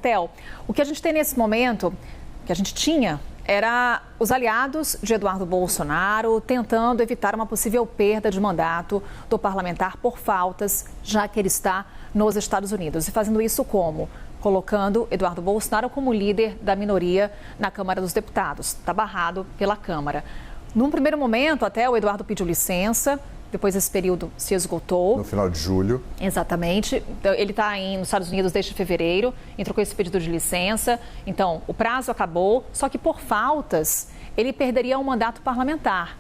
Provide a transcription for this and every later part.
Pimentel. O que a gente tem nesse momento, que a gente tinha, era os aliados de Eduardo Bolsonaro tentando evitar uma possível perda de mandato do parlamentar por faltas, já que ele está nos Estados Unidos. E fazendo isso como? Colocando Eduardo Bolsonaro como líder da minoria na Câmara dos Deputados. Está barrado pela Câmara. Num primeiro momento, até o Eduardo pediu licença. Depois esse período se esgotou. No final de julho. Exatamente. Então, ele está nos Estados Unidos desde fevereiro, entrou com esse pedido de licença. Então, o prazo acabou, só que por faltas, ele perderia um mandato parlamentar.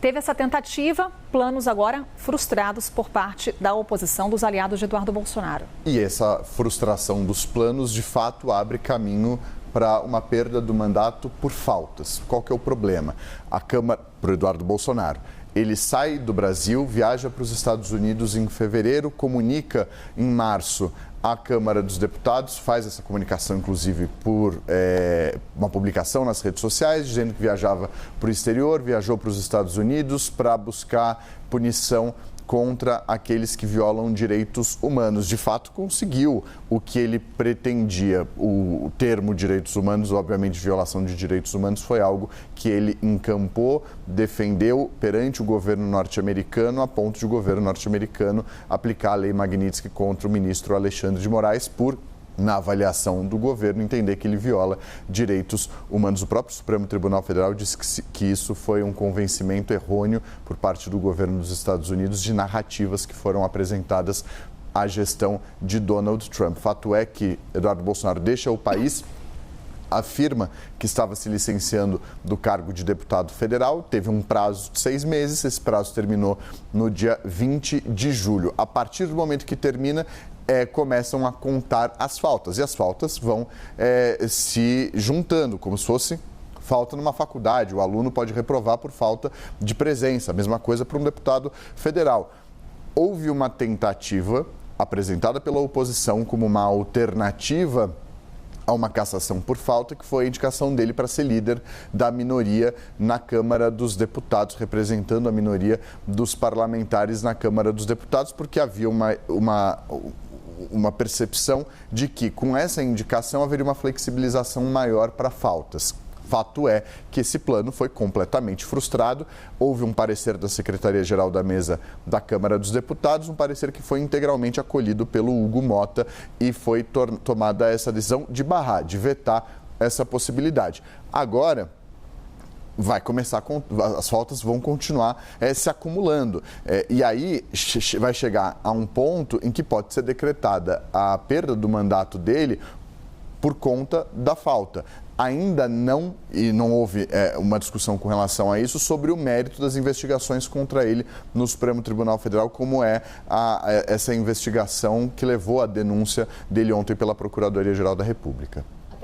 Teve essa tentativa, planos agora frustrados por parte da oposição dos aliados de Eduardo Bolsonaro. E essa frustração dos planos, de fato, abre caminho para uma perda do mandato por faltas. Qual que é o problema? A Câmara, para o Eduardo Bolsonaro, ele sai do Brasil, viaja para os Estados Unidos em fevereiro, comunica em março à Câmara dos Deputados, faz essa comunicação, inclusive, por uma publicação nas redes sociais, dizendo que viajava para o exterior, viajou para os Estados Unidos para buscar punição contra aqueles que violam direitos humanos. De fato, conseguiu o que ele pretendia. O termo direitos humanos, obviamente, violação de direitos humanos, foi algo que ele encampou, defendeu perante o governo norte-americano, a ponto de o governo norte-americano aplicar a lei Magnitsky contra o ministro Alexandre de Moraes por, na avaliação do governo, entender que ele viola direitos humanos. O próprio Supremo Tribunal Federal disse que isso foi um convencimento errôneo por parte do governo dos Estados Unidos de narrativas que foram apresentadas à gestão de Donald Trump. Fato é que Eduardo Bolsonaro deixa o país, afirma que estava se licenciando do cargo de deputado federal, teve um prazo de 6 meses, esse prazo terminou no dia 20 de julho. A partir do momento que termina, começam a contar as faltas, e as faltas vão se juntando, como se fosse falta numa faculdade. O aluno pode reprovar por falta de presença, a mesma coisa para um deputado federal. Houve uma tentativa apresentada pela oposição como uma alternativa a uma cassação por falta, que foi a indicação dele para ser líder da minoria na Câmara dos Deputados, representando a minoria dos parlamentares na Câmara dos Deputados, porque havia uma percepção de que, com essa indicação, haveria uma flexibilização maior para faltas. Fato é que esse plano foi completamente frustrado. Houve um parecer da Secretaria-Geral da Mesa da Câmara dos Deputados, um parecer que foi integralmente acolhido pelo Hugo Mota, e foi tomada essa decisão de barrar, de vetar essa possibilidade. Agora, vai começar, as faltas vão continuar se acumulando. E aí vai chegar a um ponto em que pode ser decretada a perda do mandato dele por conta da falta. Ainda não houve uma discussão com relação a isso, sobre o mérito das investigações contra ele no Supremo Tribunal Federal, como essa investigação que levou à denúncia dele ontem pela Procuradoria-Geral da República.